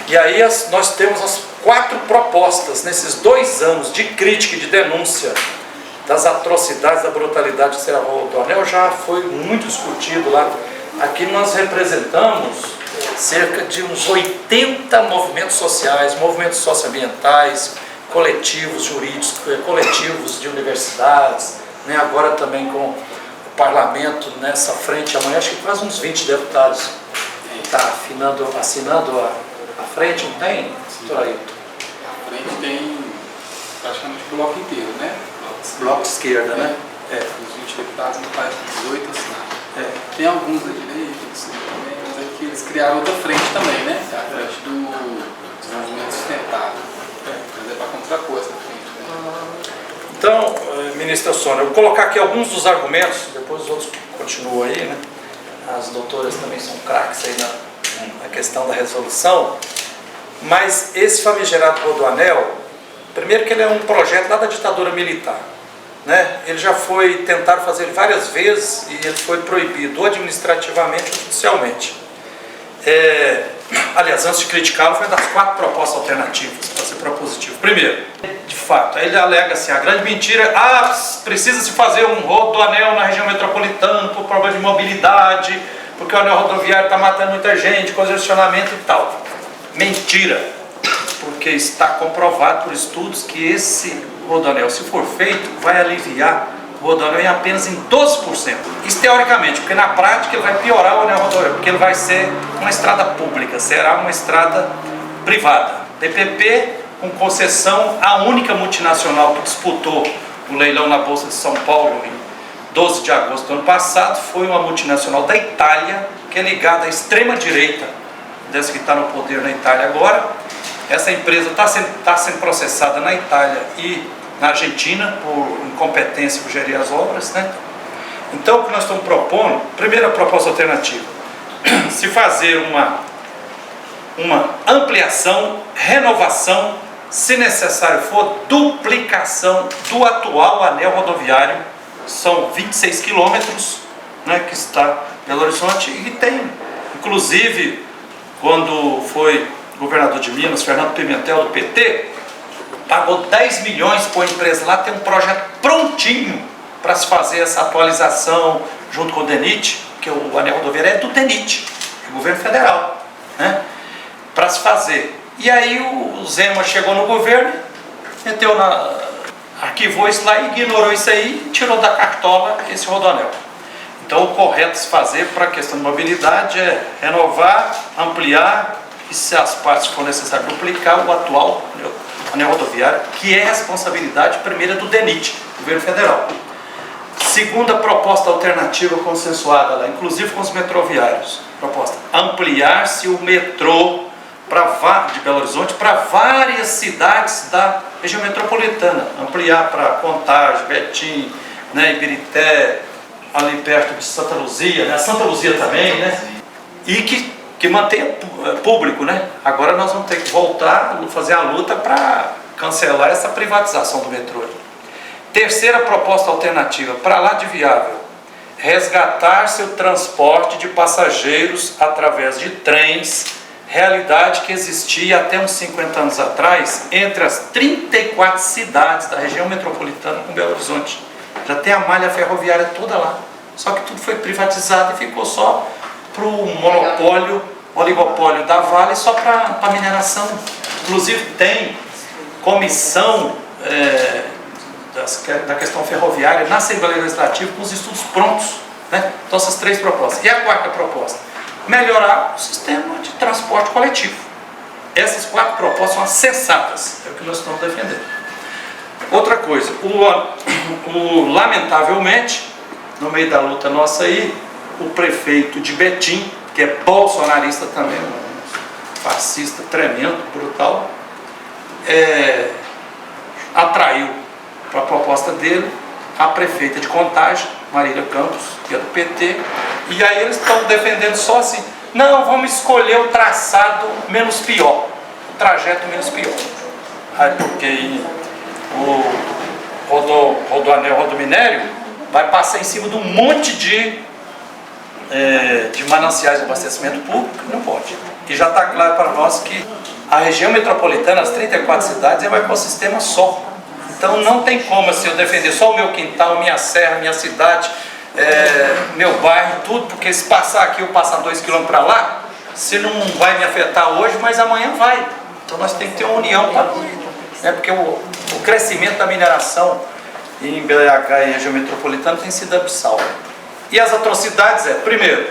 E aí nós temos as 4 propostas nesses 2 anos de crítica e de denúncia das atrocidades, da brutalidade de Serra do Anel. Já foi muito discutido lá. Aqui nós representamos cerca de uns 80 movimentos sociais, movimentos socioambientais, coletivos jurídicos, coletivos de universidades, né? Agora também com o parlamento nessa frente, amanhã acho que quase uns 20 deputados está assinando a frente, não tem? A frente tem praticamente o bloco inteiro, né? Bloco de esquerda, né? Os 20 deputados, não parece 18 assinados. Tem alguns da direita, mas é que eles criaram outra frente também, né? A frente do desenvolvimento sustentável. Mas é para contrapor essa frente, né? Então, ministra Sônia, eu vou colocar aqui alguns dos argumentos, depois os outros continuam aí, né? As doutoras também são craques aí na questão da resolução, mas esse famigerado Rodoanel, primeiro que ele é um projeto lá da ditadura militar, né? Ele já foi tentar fazer várias vezes e ele foi proibido administrativamente ou judicialmente. Aliás, antes de criticá-lo, foi uma das 4 propostas alternativas para ser propositivo. Primeiro, de fato, ele alega assim, a grande mentira, precisa-se fazer um rodoanel na região metropolitana por problema de mobilidade, porque o anel rodoviário está matando muita gente, congestionamento e tal. Mentira, porque está comprovado por estudos que esse rodoanel, se for feito, vai aliviar o rodoanel em apenas em 12%. Isso teoricamente, porque na prática ele vai piorar o anel rodoviário, porque ele vai ser uma estrada pública, será uma estrada privada. PPP com concessão, a única multinacional que disputou o leilão na Bolsa de São Paulo em 12 de agosto do ano passado foi uma multinacional da Itália, que é ligada à extrema-direita, dessa que está no poder na Itália agora. Essa empresa está sendo processada na Itália e na Argentina por incompetência por gerir as obras, né? Então, o que nós estamos propondo, primeira proposta alternativa, se fazer uma ampliação, renovação, se necessário for, duplicação do atual anel rodoviário, são 26 quilômetros, né, que está em Belo Horizonte, e tem, inclusive, quando foi governador de Minas, Fernando Pimentel, do PT, pagou 10 milhões para a empresa lá, tem um projeto prontinho para se fazer essa atualização junto com o DENIT, que o anel rodoviário é do DENIT, do governo federal, né, para se fazer. E aí o Zema chegou no governo, arquivou isso lá, ignorou isso aí e tirou da cartola esse rodoanel. Então o correto se fazer para a questão de mobilidade é renovar, ampliar e, se as partes for necessário, duplicar o atual anel rodoviário, que é responsabilidade primeira do DENIT, governo federal. Segunda proposta alternativa consensuada lá, inclusive com os metroviários, proposta, ampliar-se o metrô de Belo Horizonte para várias cidades da região metropolitana, ampliar para Contagem, Betim, né, Ibirité, ali perto de Santa Luzia, né, Santa Luzia também, né, e que mantenha público, né. Agora nós vamos ter que voltar, fazer a luta para cancelar essa privatização do metrô. Terceira proposta alternativa, para lá de viável, resgatar-se o transporte de passageiros através de trens, realidade que existia até uns 50 anos atrás entre as 34 cidades da região metropolitana com Belo Horizonte. Já tem a malha ferroviária toda lá, só que tudo foi privatizado e ficou só para o oligopólio da Vale, só para mineração. Inclusive tem comissão da questão ferroviária na Assembleia Legislativa com os estudos prontos, né? Então essas 3 propostas. E a quarta proposta? Melhorar o sistema de transporte coletivo. Essas 4 propostas são as sensatas, é o que nós estamos defendendo. Outra coisa, lamentavelmente, no meio da luta nossa aí, o prefeito de Betim, que é bolsonarista também, um fascista tremendo, brutal, atraiu para a proposta dele a prefeita de Contagem, Marília Campos, que é do PT, e aí eles estão defendendo só assim, não, vamos escolher o traçado menos pior, o trajeto menos pior. Aí porque o rodoanel, rodominério, vai passar em cima de um monte de mananciais de abastecimento público, não pode. E já está claro para nós que A região metropolitana, as 34 cidades, é um ecossistema só. Então não tem como assim, eu defender só o meu quintal, minha serra, minha cidade, meu bairro, tudo, porque se passar aqui ou passar 2 km para lá, se não vai me afetar hoje, mas amanhã vai. Então nós temos que ter uma união para porque o crescimento da mineração em BH e região metropolitana tem sido abissal. E as atrocidades primeiro,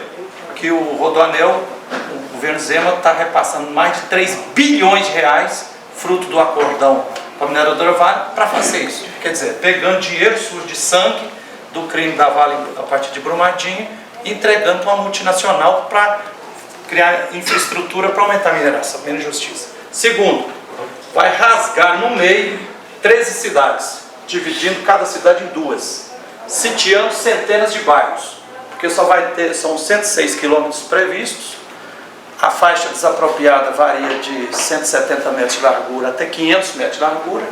que o Rodoanel, o governo Zema está repassando mais de 3 bilhões de reais, fruto do acordão com a mineradora Vale, para fazer isso. Quer dizer, pegando dinheiro sujo de sangue do crime da Vale a partir de Brumadinho, e entregando para uma multinacional para criar infraestrutura para aumentar a mineração, menos justiça. Segundo, vai rasgar no meio 13 cidades, dividindo cada cidade em 2, sitiando centenas de bairros, porque só vai ter, são 106 quilômetros previstos, a faixa desapropriada varia de 170 metros de largura até 500 metros de largura.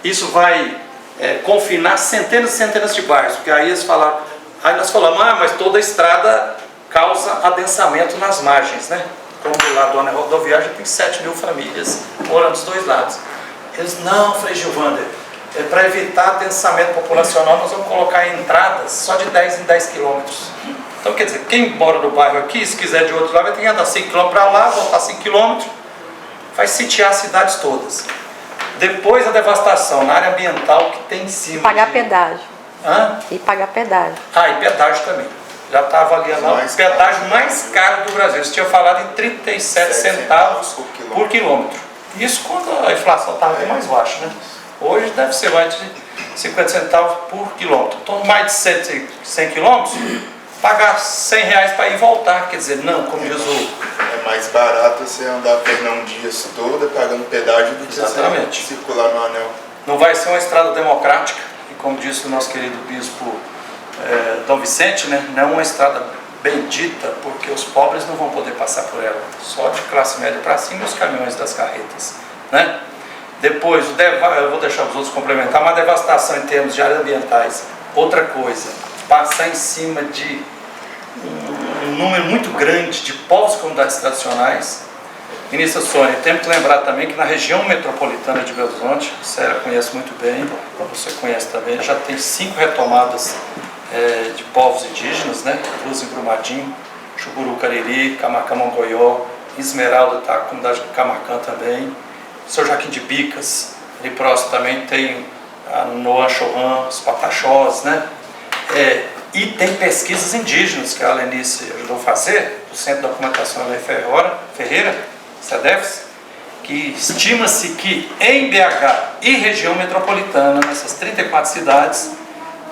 Isso vai confinar centenas e centenas de bairros, porque aí nós falamos, mas toda estrada causa adensamento nas margens, né? Como lá do anel rodoviário já tem 7 mil famílias morando dos dois lados. Eles, não, Frei Gilvander, para evitar adensamento populacional, nós vamos colocar entradas só de 10 em 10 quilômetros. Então, quer dizer, quem mora no bairro aqui, se quiser de outro lado, vai ter que andar 5 km para lá, voltar 5 km, vai sitiar as cidades todas. Depois a devastação na área ambiental que tem em cima. Pagar pedágio. Hã? E pagar pedágio. E pedágio também. Já está avaliando lá o pedágio mais caro do Brasil. Eles tinham falado em 37 centavos por quilômetro. Isso quando a inflação estava bem mais baixa, né? Hoje deve ser mais de 50 centavos por quilômetro. Então, mais de 100 quilômetros, pagar 100 reais para ir e voltar. Quer dizer, não, como diz o... É mais barato você andar Fernão Dias toda pagando pedágio do que você circular no anel. Não vai ser uma estrada democrática, e como disse o nosso querido bispo Dom Vicente, né, não é uma estrada bendita, porque os pobres não vão poder passar por ela, só de classe média para cima e os caminhões das carretas, né? Depois, eu vou deixar os outros complementar, uma devastação em termos de áreas ambientais. Outra coisa, passar em cima de um número muito grande de povos e comunidades tradicionais. Ministra Sônia, temos que lembrar também que na região metropolitana de Belo Horizonte, a Sera conhece muito bem, você conhece também, já tem 5 retomadas de povos indígenas, né? 2 em Brumadinho, Chuburu, Cariri, Camacã, Mongoió, Esmeralda, tá? A comunidade de Camacã também, São Joaquim de Bicas, ali próximo também tem a Noan Chorran, os Pataxós, né? E tem pesquisas indígenas que a Lenice ajudou a fazer, do Centro de Documentação Lei Ferreira, CEDEFS, que estima-se que em BH e região metropolitana, nessas 34 cidades,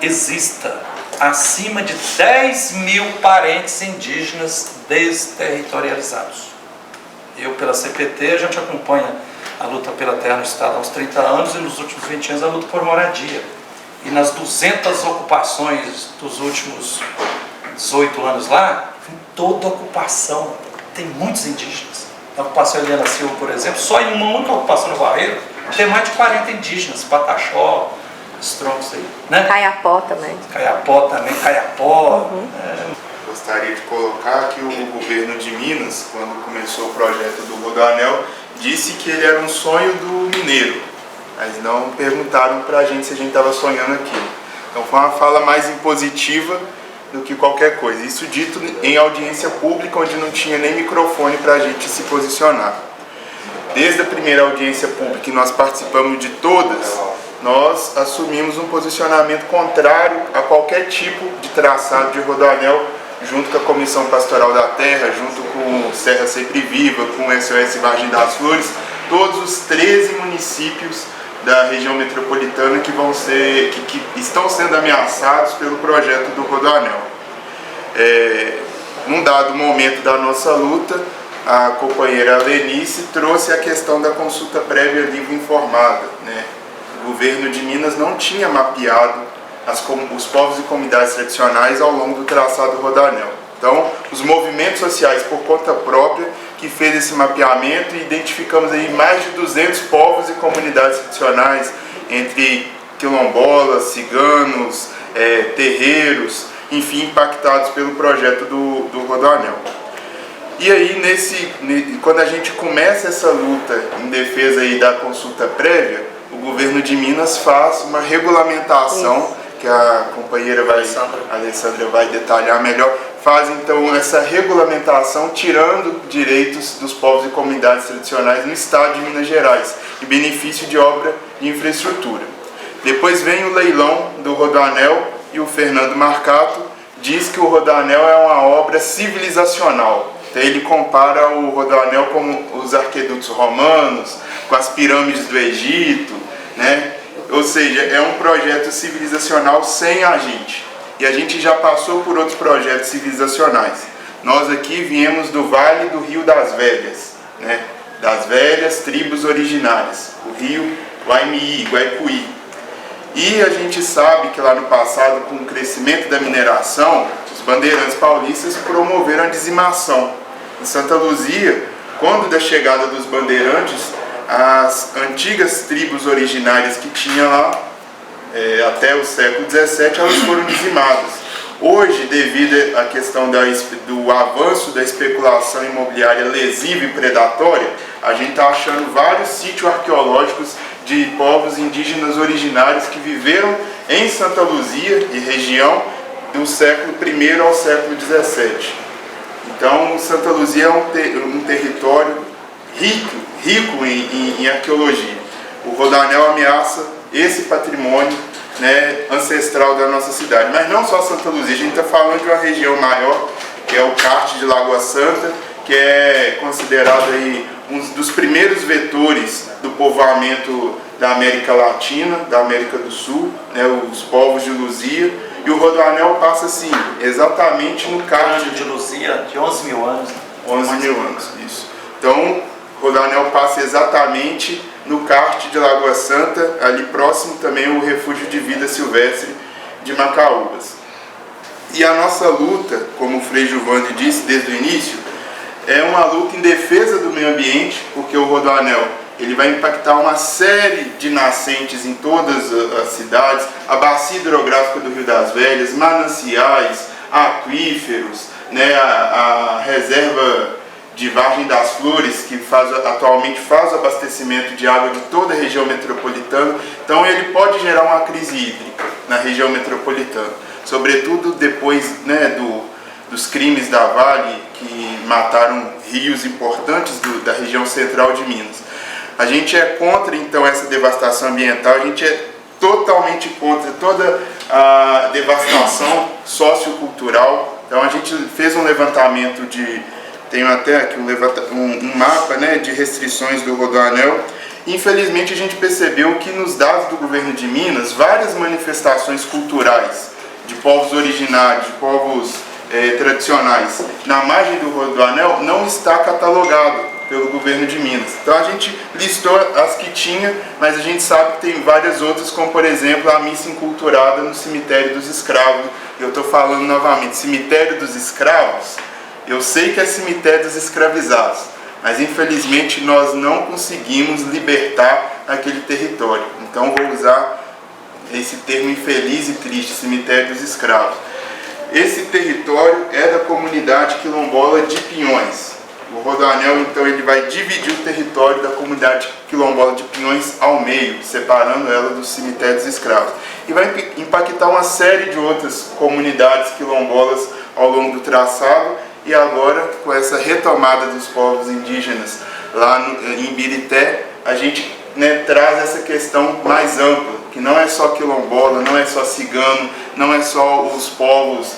exista acima de 10 mil parentes indígenas desterritorializados. Eu, pela CPT, a gente acompanha a luta pela terra no Estado há uns 30 anos e nos últimos 20 anos a luta por moradia. E nas 200 ocupações dos últimos 18 anos lá, em toda ocupação tem muitos indígenas. Na ocupação Eliana Silva, por exemplo, só em uma única ocupação no Barreiro, tem mais de 40 indígenas, Pataxó, os troncos aí, né? Caiapó também. Caiapó. Gostaria de colocar que o governo de Minas, quando começou o projeto do Rodoanel, disse que ele era um sonho do mineiro, mas não perguntaram para a gente se a gente estava sonhando aquilo. Então foi uma fala mais impositiva do que qualquer coisa. Isso dito em audiência pública, onde não tinha nem microfone para a gente se posicionar. Desde a primeira audiência pública, que nós participamos de todas, nós assumimos um posicionamento contrário a qualquer tipo de traçado de Rodoanel, junto com a Comissão Pastoral da Terra, junto com o Serra Sempre Viva, com o SOS Vargem das Flores, todos os 13 municípios da região metropolitana que estão sendo ameaçados pelo projeto do Rodoanel. Num dado momento da nossa luta, a companheira Lenice trouxe a questão da consulta prévia livre informada, né? O governo de Minas não tinha mapeado os povos e comunidades tradicionais ao longo do traçado do Rodoanel. Então, os movimentos sociais por conta própria que fez esse mapeamento, e identificamos aí mais de 200 povos e comunidades tradicionais, entre quilombolas, ciganos, terreiros, enfim, impactados pelo projeto do Rodoanel. E aí, quando a gente começa essa luta em defesa aí da consulta prévia, o governo de Minas faz uma regulamentação, que a companheira Alessandra vai detalhar melhor, faz então essa regulamentação tirando direitos dos povos e comunidades tradicionais no estado de Minas Gerais, em benefício de obra de infraestrutura. Depois vem o leilão do Rodoanel e o Fernando Marcato diz que o Rodoanel é uma obra civilizacional. Então ele compara o Rodoanel com os arquedutos romanos, com as pirâmides do Egito, né? Ou seja, é um projeto civilizacional sem a gente. E a gente já passou por outros projetos civilizacionais. Nós aqui viemos do Vale do Rio das Velhas, né? Das velhas tribos originárias, o rio Guaimí, Guaicuí. E a gente sabe que lá no passado, com o crescimento da mineração, os bandeirantes paulistas promoveram a dizimação. Em Santa Luzia, quando da chegada dos bandeirantes, as antigas tribos originárias que tinha lá, até o século XVII, elas foram dizimadas. Hoje, devido à questão do avanço da especulação imobiliária lesiva e predatória, a gente está achando vários sítios arqueológicos de povos indígenas originários que viveram em Santa Luzia e região do século I ao século XVII. Então, Santa Luzia é um território rico em arqueologia. O Rodoanel ameaça esse patrimônio, né, ancestral da nossa cidade. Mas não só Santa Luzia, a gente está falando de uma região maior, que é o Carte de Lagoa Santa, que é considerado aí um dos primeiros vetores do povoamento da América Latina, da América do Sul, né, os povos de Luzia. E o Rodoanel passa assim, exatamente no Carte de Luzia, de 11 mil anos. 11 mil anos, isso. Então, o Rodoanel passa exatamente no Carte de Lagoa Santa, ali próximo também o Refúgio de Vida Silvestre de Macaúbas. E a nossa luta, como o Frei Giovanni disse desde o início, é uma luta em defesa do meio ambiente, porque o Rodoanel ele vai impactar uma série de nascentes em todas as cidades, a bacia hidrográfica do Rio das Velhas, mananciais, aquíferos, né, a reserva de Vargem das Flores, que atualmente faz o abastecimento de água de toda a região metropolitana. Então ele pode gerar uma crise hídrica na região metropolitana, sobretudo depois, né, dos crimes da Vale, que mataram rios importantes da região central de Minas. A gente é contra, então, essa devastação ambiental, a gente é totalmente contra toda a devastação sociocultural. Então a gente fez um levantamento tenho até aqui um mapa, né, de restrições do Rodoanel. Infelizmente a gente percebeu que nos dados do governo de Minas, várias manifestações culturais de povos originários, de povos tradicionais, na margem do Rodoanel não está catalogado pelo governo de Minas. Então a gente listou as que tinha, mas a gente sabe que tem várias outras, como por exemplo a missa enculturada no cemitério dos escravos. Eu estou falando novamente, cemitério dos escravos, eu sei que é cemitério dos escravizados, mas infelizmente nós não conseguimos libertar aquele território. Então vou usar esse termo infeliz e triste, cemitério dos escravos. Esse território é da comunidade quilombola de Pinhões. O Rodoanel, então, ele vai dividir o território da comunidade quilombola de Pinhões ao meio, separando ela do cemitério dos escravos. E vai impactar uma série de outras comunidades quilombolas ao longo do traçado. E agora, com essa retomada dos povos indígenas lá em Birité, a gente, né, traz essa questão mais ampla, que não é só quilombola, não é só cigano, não é só os povos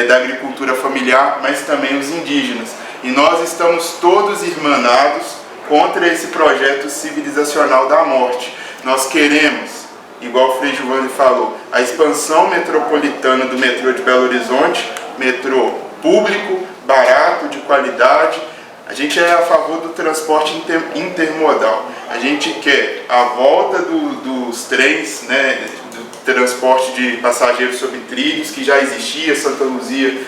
da agricultura familiar, mas também os indígenas. E nós estamos todos irmanados contra esse projeto civilizacional da morte. Nós queremos, igual o Frei Giovanni falou, a expansão metropolitana do metrô de Belo Horizonte, metrô público, barato, de qualidade. A gente é a favor do transporte intermodal. A gente quer a volta dos trens, né, do transporte de passageiros sobre trilhos, que já existia. Santa Luzia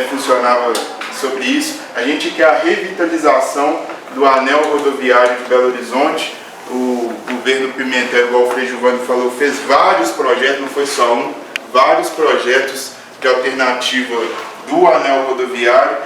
funcionava sobre isso. A gente quer a revitalização do anel rodoviário de Belo Horizonte. O governo Pimentel, igual o Frei Giovanni falou, fez vários projetos, não foi só um, vários projetos de alternativa do anel rodoviário.